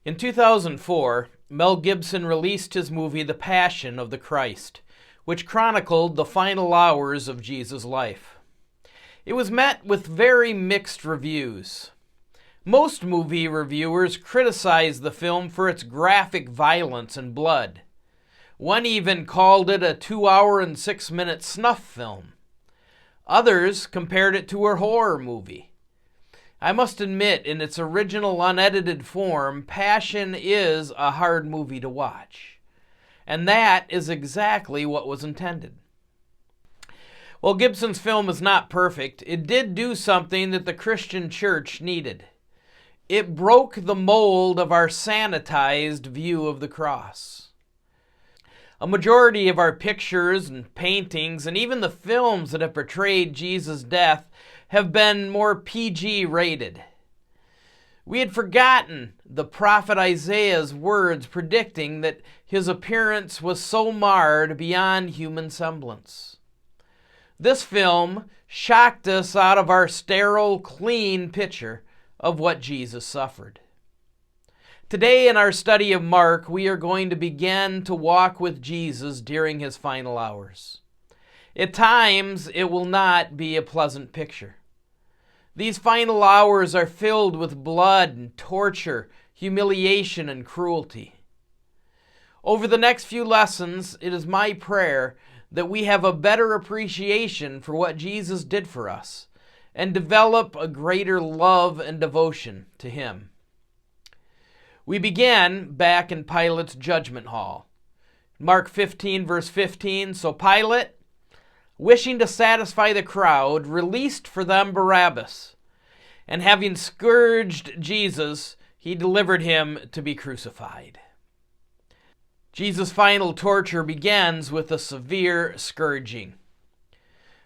In 2004, Mel Gibson released his movie The Passion of the Christ, which chronicled the final hours of Jesus' life. It was met with very mixed reviews. Most movie reviewers criticized the film for its graphic violence and blood. One even called it a 2-hour and 6-minute snuff film. Others compared it to a horror movie. I must admit, in its original unedited form, Passion is a hard movie to watch. And that is exactly what was intended. While Gibson's film is not perfect, it did do something that the Christian church needed. It broke the mold of our sanitized view of the cross. A majority of our pictures and paintings, and even the films that have portrayed Jesus' death, have been more PG rated. We had forgotten the prophet Isaiah's words predicting that his appearance was so marred beyond human semblance. This film shocked us out of our sterile, clean picture of what Jesus suffered. Today in our study of Mark, we are going to begin to walk with Jesus during his final hours. At times, it will not be a pleasant picture. These final hours are filled with blood and torture, humiliation and cruelty. Over the next few lessons, it is my prayer that we have a better appreciation for what Jesus did for us and develop a greater love and devotion to him. We begin back in Pilate's judgment hall. Mark 15, verse 15, "So Pilate, wishing to satisfy the crowd, released for them Barabbas, and having scourged Jesus, he delivered him to be crucified." Jesus' final torture begins with a severe scourging.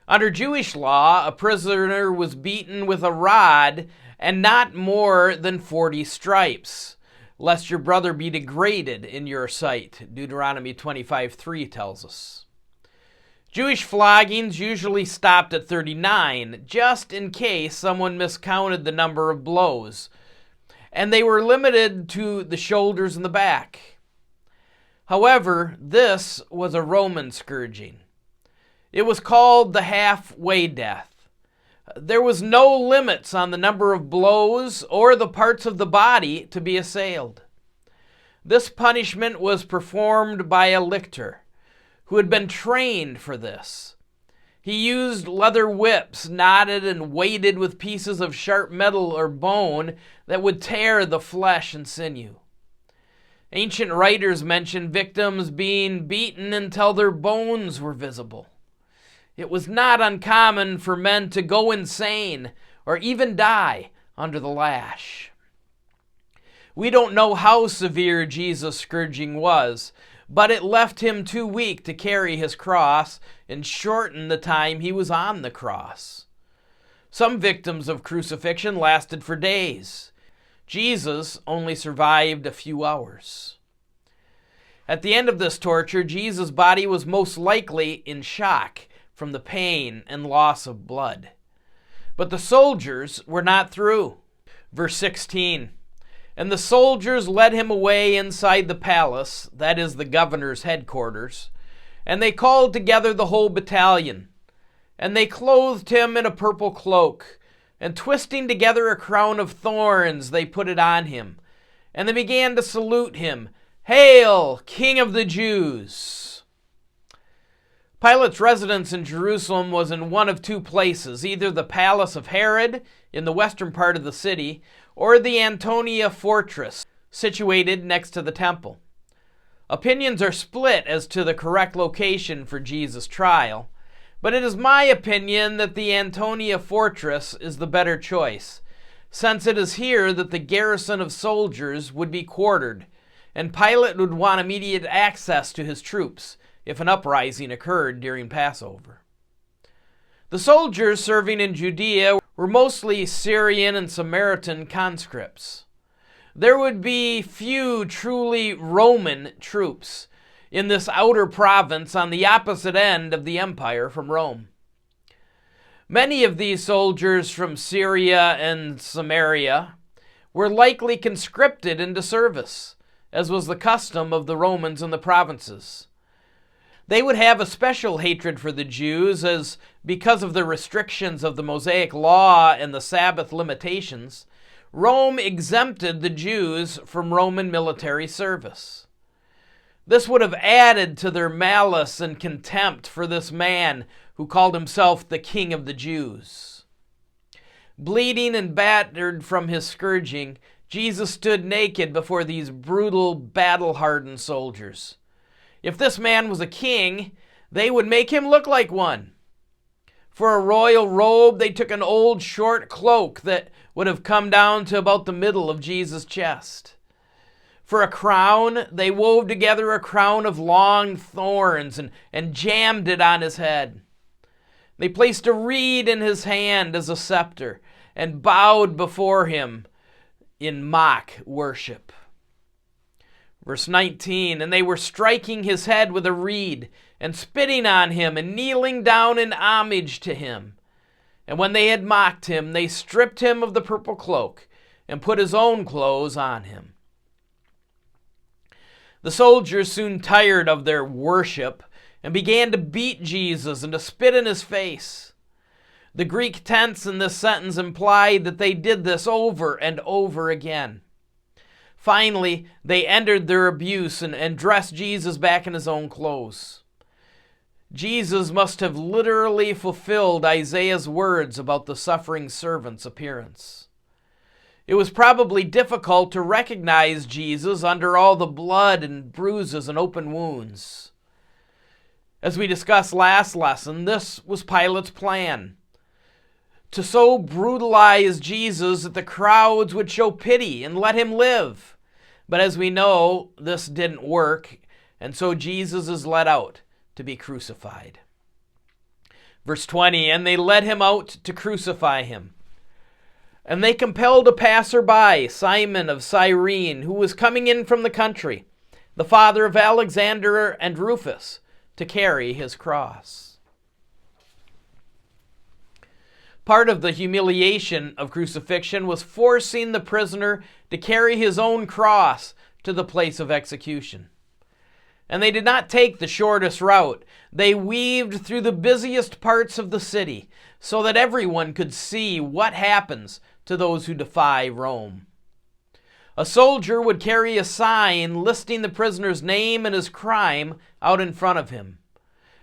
Under Jewish law, a prisoner was beaten with a rod and not more than 40 stripes, lest your brother be degraded in your sight, Deuteronomy 25:3 tells us. Jewish floggings usually stopped at 39, just in case someone miscounted the number of blows, and they were limited to the shoulders and the back. However, this was a Roman scourging. It was called the halfway death. There was no limits on the number of blows or the parts of the body to be assailed. This punishment was performed by a lictor, who had been trained for this. He used leather whips knotted and weighted with pieces of sharp metal or bone that would tear the flesh and sinew. Ancient writers mention victims being beaten until their bones were visible. It was not uncommon for men to go insane or even die under the lash. We don't know how severe Jesus' scourging was, but it left him too weak to carry his cross and shortened the time he was on the cross. Some victims of crucifixion lasted for days. Jesus only survived a few hours. At the end of this torture, Jesus' body was most likely in shock from the pain and loss of blood. But the soldiers were not through. Verse 16, "And the soldiers led him away inside the palace," that is the governor's headquarters, "and they called together the whole battalion. And they clothed him in a purple cloak, and twisting together a crown of thorns, they put it on him. And they began to salute him, 'Hail, King of the Jews!'" Pilate's residence in Jerusalem was in one of two places, either the palace of Herod in the western part of the city, or the Antonia fortress, situated next to the temple. Opinions are split as to the correct location for Jesus' trial, but it is my opinion that the Antonia fortress is the better choice, since it is here that the garrison of soldiers would be quartered, and Pilate would want immediate access to his troops if an uprising occurred during Passover. The soldiers serving in Judea were mostly Syrian and Samaritan conscripts. There would be few truly Roman troops in this outer province on the opposite end of the empire from Rome. Many of these soldiers from Syria and Samaria were likely conscripted into service, as was the custom of the Romans in the provinces. They would have a special hatred for the Jews, as because of the restrictions of the Mosaic Law and the Sabbath limitations, Rome exempted the Jews from Roman military service. This would have added to their malice and contempt for this man who called himself the King of the Jews. Bleeding and battered from his scourging, Jesus stood naked before these brutal, battle-hardened soldiers. If this man was a king, they would make him look like one. For a royal robe, they took an old short cloak that would have come down to about the middle of Jesus' chest. For a crown, they wove together a crown of long thorns and jammed it on his head. They placed a reed in his hand as a scepter and bowed before him in mock worship. Verse 19, and they were striking his head with a reed and spitting on him and kneeling down in homage to him. And when they had mocked him, they stripped him of the purple cloak and put his own clothes on him. The soldiers soon tired of their worship and began to beat Jesus and to spit in his face. The Greek tense in this sentence implied that they did this over and over again. Finally, they ended their abuse and dressed Jesus back in his own clothes. Jesus must have literally fulfilled Isaiah's words about the suffering servant's appearance. It was probably difficult to recognize Jesus under all the blood and bruises and open wounds. As we discussed last lesson, this was Pilate's plan: to so brutalize Jesus that the crowds would show pity and let him live. But as we know, this didn't work, and so Jesus is led out to be crucified. Verse 20, and they led him out to crucify him. And they compelled a passerby, Simon of Cyrene, who was coming in from the country, the father of Alexander and Rufus, to carry his cross. Part of the humiliation of crucifixion was forcing the prisoner to carry his own cross to the place of execution. And they did not take the shortest route. They weaved through the busiest parts of the city so that everyone could see what happens to those who defy Rome. A soldier would carry a sign listing the prisoner's name and his crime out in front of him.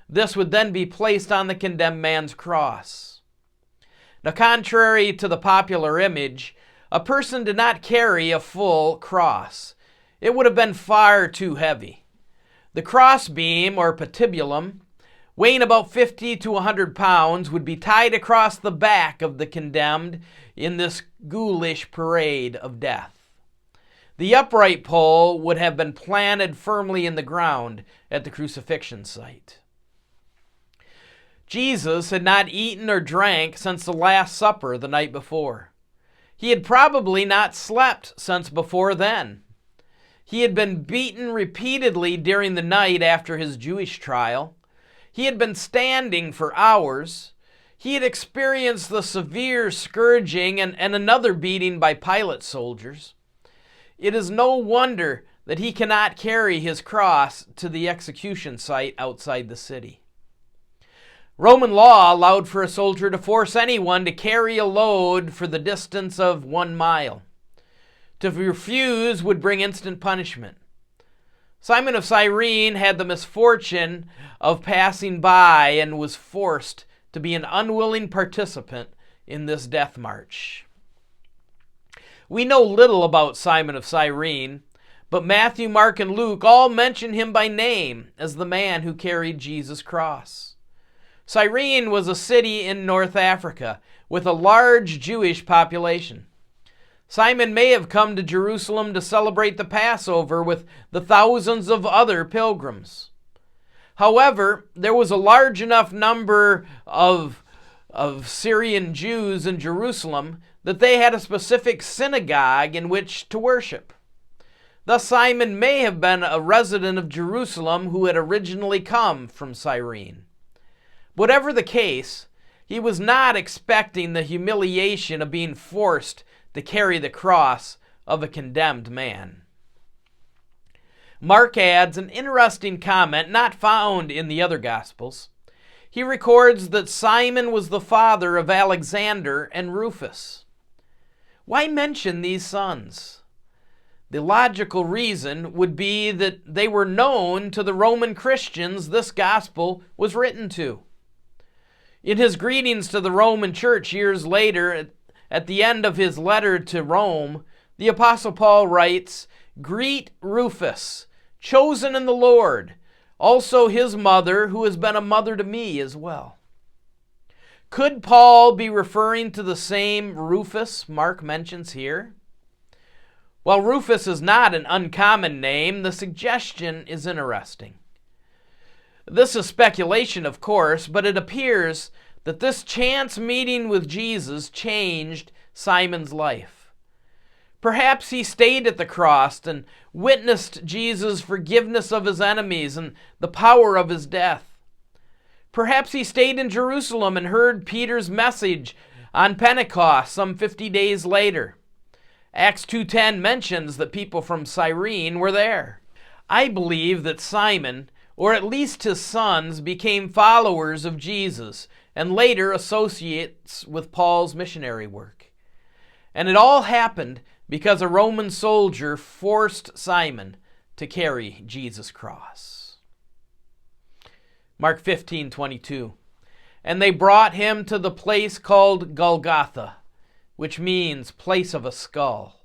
This would then be placed on the condemned man's cross. Now, contrary to the popular image, a person did not carry a full cross. It would have been far too heavy. The crossbeam, or patibulum, weighing about 50 to 100 pounds, would be tied across the back of the condemned in this ghoulish parade of death. The upright pole would have been planted firmly in the ground at the crucifixion site. Jesus had not eaten or drank since the Last Supper the night before. He had probably not slept since before then. He had been beaten repeatedly during the night after his Jewish trial. He had been standing for hours. He had experienced the severe scourging and another beating by Pilate's soldiers. It is no wonder that he cannot carry his cross to the execution site outside the city. Roman law allowed for a soldier to force anyone to carry a load for the distance of 1 mile. To refuse would bring instant punishment. Simon of Cyrene had the misfortune of passing by and was forced to be an unwilling participant in this death march. We know little about Simon of Cyrene, but Matthew, Mark, and Luke all mention him by name as the man who carried Jesus' cross. Cyrene was a city in North Africa with a large Jewish population. Simon may have come to Jerusalem to celebrate the Passover with the thousands of other pilgrims. However, there was a large enough number of Syrian Jews in Jerusalem that they had a specific synagogue in which to worship. Thus, Simon may have been a resident of Jerusalem who had originally come from Cyrene. Whatever the case, he was not expecting the humiliation of being forced to carry the cross of a condemned man. Mark adds an interesting comment not found in the other Gospels. He records that Simon was the father of Alexander and Rufus. Why mention these sons? The logical reason would be that they were known to the Roman Christians this gospel was written to. In his greetings to the Roman church years later, at the end of his letter to Rome, the Apostle Paul writes, "Greet Rufus, chosen in the Lord, also his mother, who has been a mother to me as well." Could Paul be referring to the same Rufus Mark mentions here? While Rufus is not an uncommon name, the suggestion is interesting. This is speculation, of course, but it appears that this chance meeting with Jesus changed Simon's life. Perhaps he stayed at the cross and witnessed Jesus' forgiveness of his enemies and the power of his death. Perhaps he stayed in Jerusalem and heard Peter's message on Pentecost some 50 days later. Acts 2:10 mentions that people from Cyrene were there. I believe that Simon, or at least his sons, became followers of Jesus and later associates with Paul's missionary work. And it all happened because a Roman soldier forced Simon to carry Jesus' cross. Mark 15:22. And they brought him to the place called Golgotha, which means place of a skull.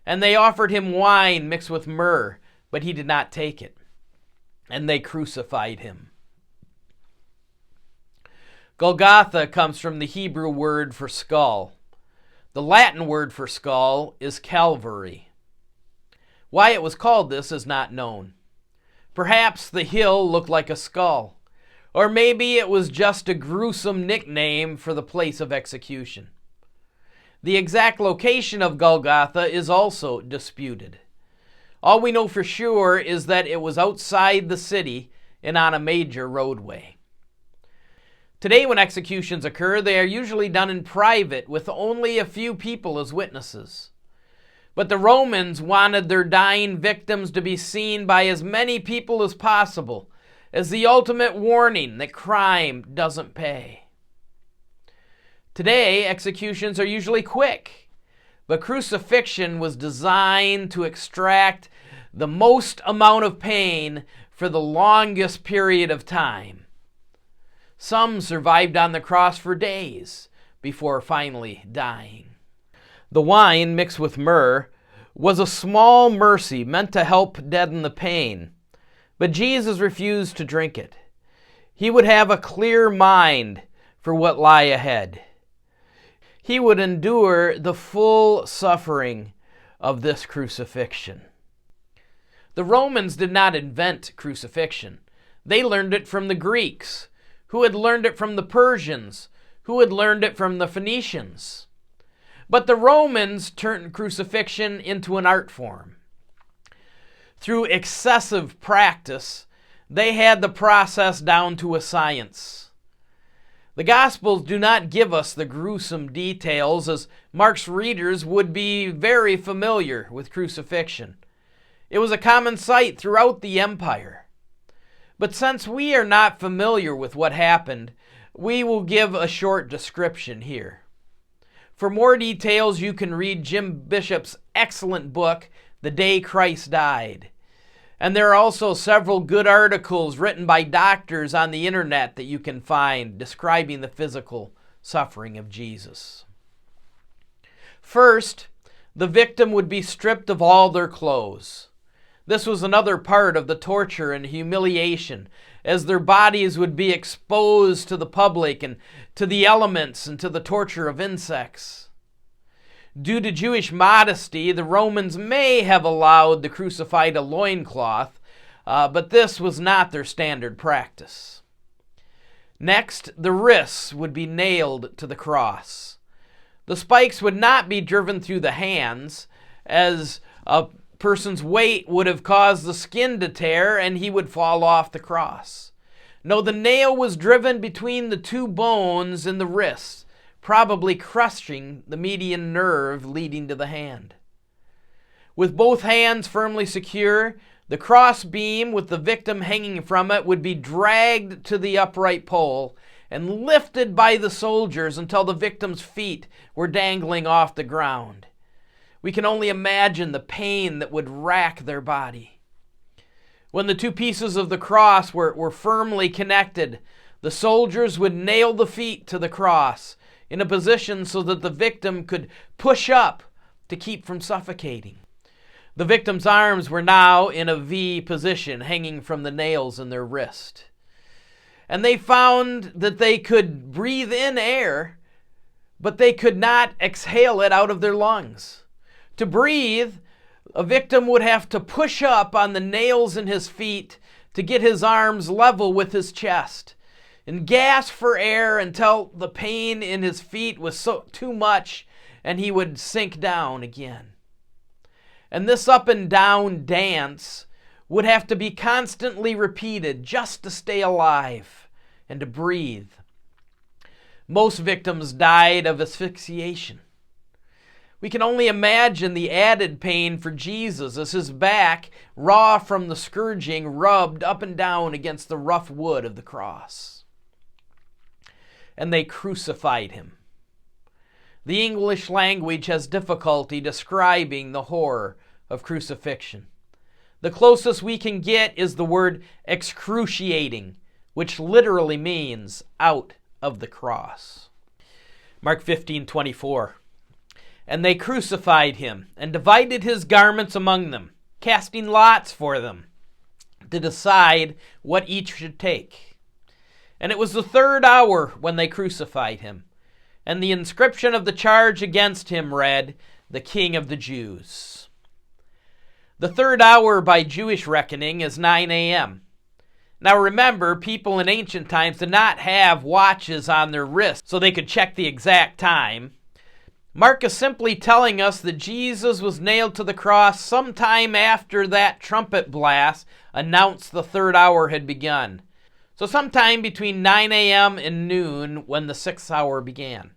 And they offered him wine mixed with myrrh, but he did not take it. And they crucified him. Golgotha comes from the Hebrew word for skull. The Latin word for skull is Calvary. Why it was called this is not known. Perhaps the hill looked like a skull, or maybe it was just a gruesome nickname for the place of execution. The exact location of Golgotha is also disputed. All we know for sure is that it was outside the city and on a major roadway. Today, when executions occur, they are usually done in private with only a few people as witnesses. But the Romans wanted their dying victims to be seen by as many people as possible, as the ultimate warning that crime doesn't pay. Today, executions are usually quick, but crucifixion was designed to extract the most amount of pain for the longest period of time. Some survived on the cross for days before finally dying. The wine mixed with myrrh was a small mercy meant to help deaden the pain, but Jesus refused to drink it. He would have a clear mind for what lay ahead. He would endure the full suffering of this crucifixion. The Romans did not invent crucifixion. They learned it from the Greeks, who had learned it from the Persians, who had learned it from the Phoenicians. But the Romans turned crucifixion into an art form. Through excessive practice, they had the process down to a science. The Gospels do not give us the gruesome details, as Mark's readers would be very familiar with crucifixion. It was a common sight throughout the empire. But since we are not familiar with what happened, we will give a short description here. For more details, you can read Jim Bishop's excellent book, The Day Christ Died. And there are also several good articles written by doctors on the internet that you can find describing the physical suffering of Jesus. First, the victim would be stripped of all their clothes. This was another part of the torture and humiliation, as their bodies would be exposed to the public and to the elements and to the torture of insects. Due to Jewish modesty, the Romans may have allowed the crucified a loincloth, but this was not their standard practice. Next, the wrists would be nailed to the cross. The spikes would not be driven through the hands, as a person's weight would have caused the skin to tear and he would fall off the cross. No, the nail was driven between the two bones in the wrist, probably crushing the median nerve leading to the hand. With both hands firmly secure, the cross beam with the victim hanging from it would be dragged to the upright pole and lifted by the soldiers until the victim's feet were dangling off the ground. We can only imagine the pain that would rack their body. When the two pieces of the cross were firmly connected, the soldiers would nail the feet to the cross in a position so that the victim could push up to keep from suffocating. The victim's arms were now in a V position, hanging from the nails in their wrist. And they found that they could breathe in air, but they could not exhale it out of their lungs. To breathe, a victim would have to push up on the nails in his feet to get his arms level with his chest and gasp for air until the pain in his feet was too much and he would sink down again. And this up and down dance would have to be constantly repeated just to stay alive and to breathe. Most victims died of asphyxiation. We can only imagine the added pain for Jesus as his back, raw from the scourging, rubbed up and down against the rough wood of the cross. And they crucified him. The English language has difficulty describing the horror of crucifixion. The closest we can get is the word excruciating, which literally means out of the cross. Mark 15:24. And they crucified him and divided his garments among them, casting lots for them to decide what each should take. And it was the 3rd hour when they crucified him. And the inscription of the charge against him read, "The King of the Jews." The 3rd hour by Jewish reckoning is 9 a.m. Now remember, people in ancient times did not have watches on their wrists so they could check the exact time. Mark is simply telling us that Jesus was nailed to the cross sometime after that trumpet blast announced the 3rd hour had begun. So sometime between 9 a.m. and noon when the 6th hour began.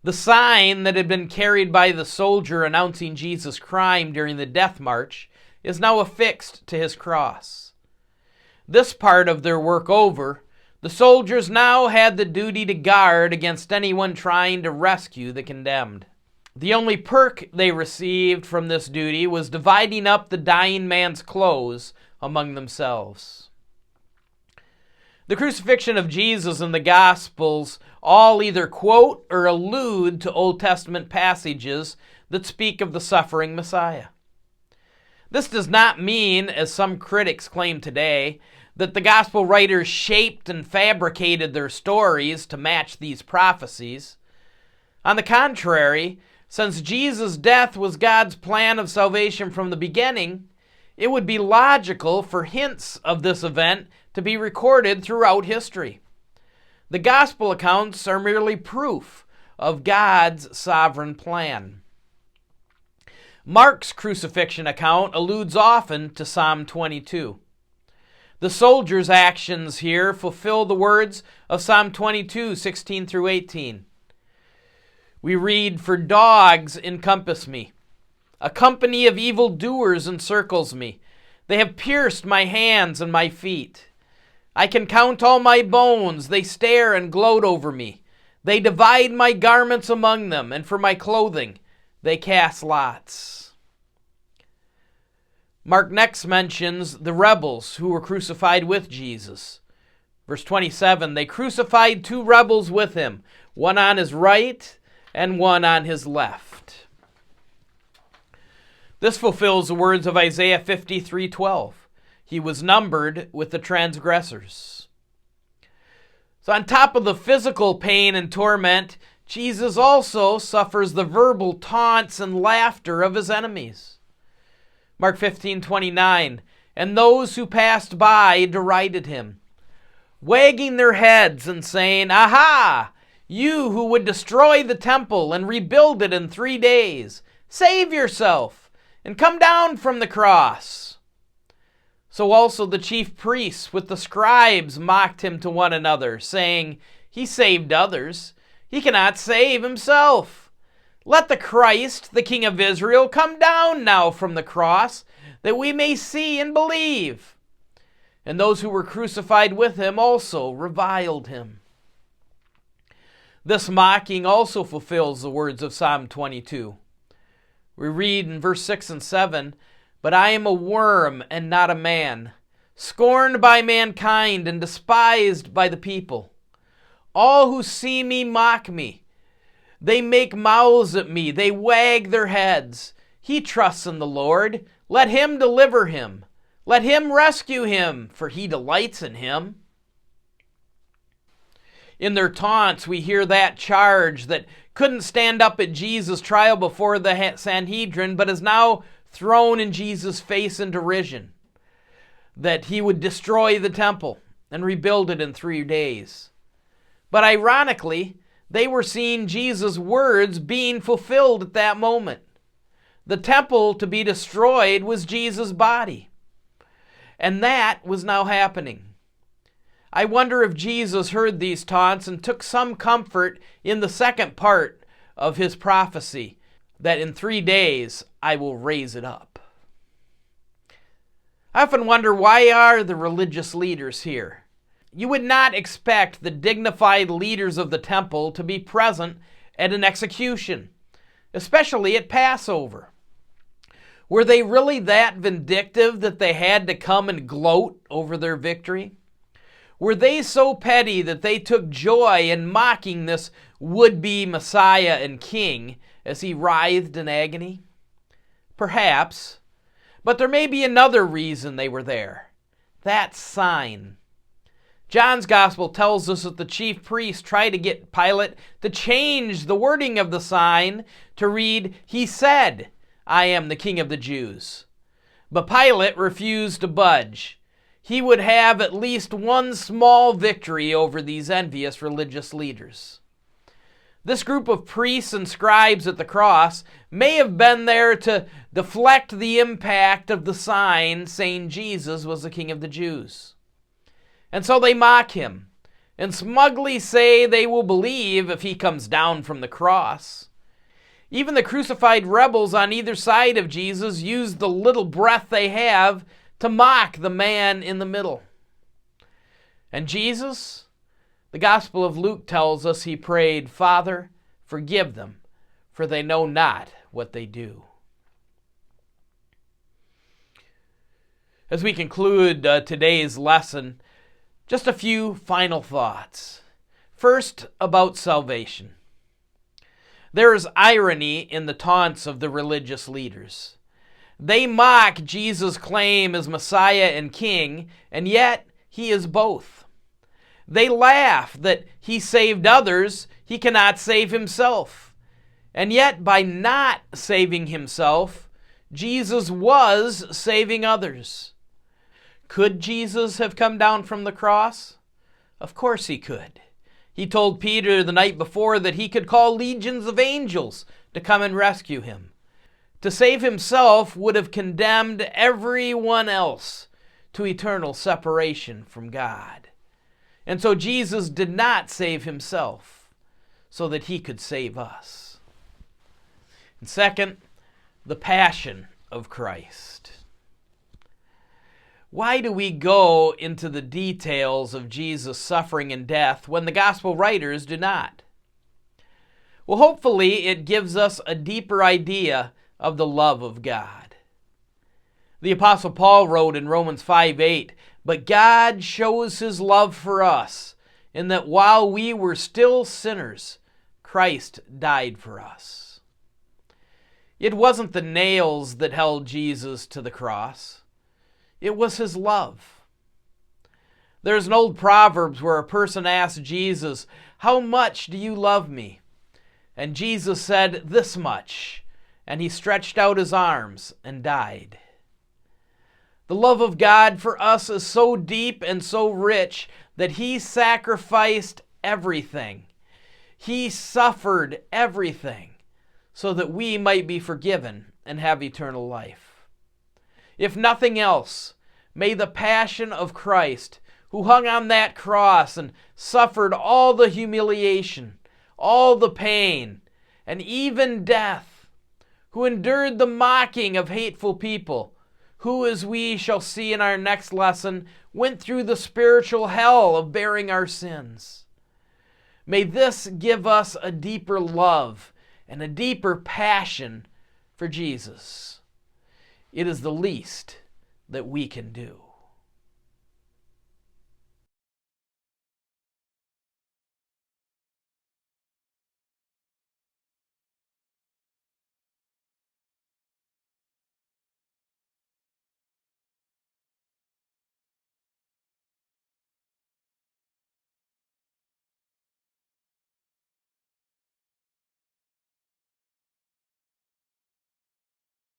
The sign that had been carried by the soldier announcing Jesus' crime during the death march is now affixed to his cross. This part of their work over, the soldiers now had the duty to guard against anyone trying to rescue the condemned. The only perk they received from this duty was dividing up the dying man's clothes among themselves. The crucifixion of Jesus in the Gospels all either quote or allude to Old Testament passages that speak of the suffering Messiah. This does not mean, as some critics claim today, that the Gospel writers shaped and fabricated their stories to match these prophecies. On the contrary, since Jesus' death was God's plan of salvation from the beginning, it would be logical for hints of this event to be recorded throughout history. The Gospel accounts are merely proof of God's sovereign plan. Mark's crucifixion account alludes often to Psalm 22. The soldiers' actions here fulfill the words of Psalm 22, 16 through 18. We read, "For dogs encompass me. A company of evildoers encircles me. They have pierced my hands and my feet. I can count all my bones. They stare and gloat over me. They divide my garments among them, and for my clothing they cast lots." Mark next mentions the rebels who were crucified with Jesus. Verse 27, "They crucified 2 rebels with him, one on his right and one on his left." This fulfills the words of Isaiah 53:12. He was numbered with the transgressors. So on top of the physical pain and torment, Jesus also suffers the verbal taunts and laughter of his enemies. Mark 15:29, "And those who passed by derided him, wagging their heads and saying, 'Aha! You who would destroy the temple and rebuild it in 3 days, save yourself and come down from the cross.' So also the chief priests with the scribes mocked him to one another, saying, 'He saved others. He cannot save himself. Let the Christ, the King of Israel, come down now from the cross, that we may see and believe." And those who were crucified with him also reviled him. This mocking also fulfills the words of Psalm 22. We read in verse 6 and 7, "But I am a worm and not a man, scorned by mankind and despised by the people. All who see me mock me. They make mouths at me. They wag their heads. He trusts in the Lord. Let him deliver him. Let him rescue him, for he delights in him." In their taunts, we hear that charge that couldn't stand up at Jesus' trial before the Sanhedrin, but is now thrown in Jesus' face in derision, that he would destroy the temple and rebuild it in 3 days. But ironically, they were seeing Jesus' words being fulfilled at that moment. The temple to be destroyed was Jesus' body, and that was now happening. I wonder if Jesus heard these taunts and took some comfort in the second part of his prophecy, that in 3 days I will raise it up. I often wonder, why are the religious leaders here? You would not expect the dignified leaders of the temple to be present at an execution, especially at Passover. Were they really that vindictive that they had to come and gloat over their victory? Were they so petty that they took joy in mocking this would-be Messiah and King as he writhed in agony? Perhaps, but there may be another reason they were there. That sign. John's Gospel tells us that the chief priests tried to get Pilate to change the wording of the sign to read, "He said, I am the King of the Jews." But Pilate refused to budge. He would have at least one small victory over these envious religious leaders. This group of priests and scribes at the cross may have been there to deflect the impact of the sign saying Jesus was the King of the Jews. And so they mock him and smugly say they will believe if he comes down from the cross. Even the crucified rebels on either side of Jesus use the little breath they have to mock the man in the middle. And Jesus, the Gospel of Luke tells us he prayed, "Father, forgive them, for they know not what they do." As we conclude today's lesson, just a few final thoughts. First, about salvation. There is irony in the taunts of the religious leaders. They mock Jesus' claim as Messiah and King, and yet he is both. They laugh that he saved others, he cannot save himself. And yet, by not saving himself, Jesus was saving others. Could Jesus have come down from the cross? Of course he could. He told Peter the night before that he could call legions of angels to come and rescue him. To save himself would have condemned everyone else to eternal separation from God. And so Jesus did not save himself so that he could save us. And second, the passion of Christ. Why do we go into the details of Jesus' suffering and death when the gospel writers do not? Well, hopefully it gives us a deeper idea of the love of God. The Apostle Paul wrote in Romans 5:8, "But God shows his love for us, in that while we were still sinners, Christ died for us." It wasn't the nails that held Jesus to the cross. It was his love. There's an old Proverbs where a person asked Jesus, "How much do you love me?" And Jesus said, "This much." And he stretched out his arms and died. The love of God for us is so deep and so rich that he sacrificed everything. He suffered everything so that we might be forgiven and have eternal life. If nothing else, may the passion of Christ, who hung on that cross and suffered all the humiliation, all the pain, and even death, who endured the mocking of hateful people, who, as we shall see in our next lesson, went through the spiritual hell of bearing our sins. May this give us a deeper love and a deeper passion for Jesus. It is the least that we can do.